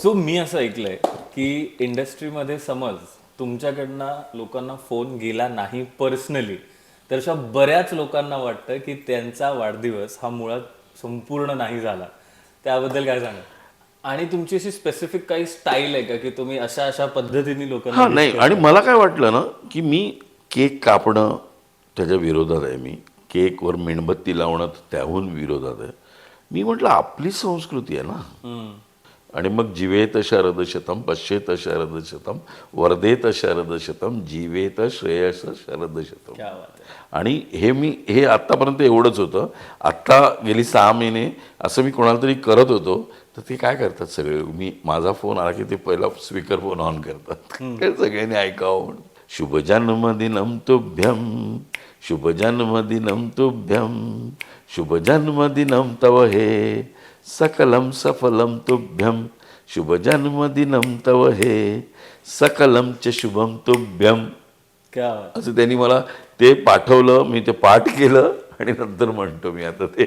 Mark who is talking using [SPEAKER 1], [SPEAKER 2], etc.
[SPEAKER 1] So मी असं ऐकलंय की इंडस्ट्रीमध्ये समज तुमच्याकडनं लोकांना फोन गेला नाही पर्सनली, तर अशा बऱ्याच लोकांना वाटतं की त्यांचा वाढदिवस हा मुळात संपूर्ण नाही झाला. त्याबद्दल काय सांगा? आणि तुमची अशी स्पेसिफिक काही स्टाईल आहे का की तुम्ही अशा अशा पद्धतीने लोकांना
[SPEAKER 2] हां,
[SPEAKER 1] विश
[SPEAKER 2] नाही. आणि
[SPEAKER 1] करता?
[SPEAKER 2] मला काय वाटलं ना, की मी केक कापणं त्याच्या विरोधात आहे. मी केकवर मेणबत्ती लावणं त्याहून विरोधात आहे. मी म्हटलं आपली संस्कृती आहे ना. आणि मग जीवेत शरद शतम पश्येत शरद शतम वर्धेत शरद शतम जीवेत श्रेयस शरद शतम.
[SPEAKER 1] क्या बात आहे.
[SPEAKER 2] आणि हे आत्तापर्यंत एवढंच होतं. आत्ता गेली 6 महिने असं मी कोणाला तरी करत होतो, तर ते काय करतात सगळे, माझा फोन आला की ते पहिला स्पीकर फोन ऑन करतात. सगळ्यांनी ऐकावं म्हणून. शुभ जन्मदिनम तुभ्यम, शुभ जन्मदिनम तुभ्यम, शुभ जन्मदिनम तव हे, सकलम सफलम तुभ्यम, शुभ जन्मदिनम तव हे, सकलम च शुभम तुभ्यम.
[SPEAKER 1] क्या बात.
[SPEAKER 2] असं त्यांनी मला ते पाठवलं, मी ते पाठ केलं आणि नंतर म्हणतो मी आता ते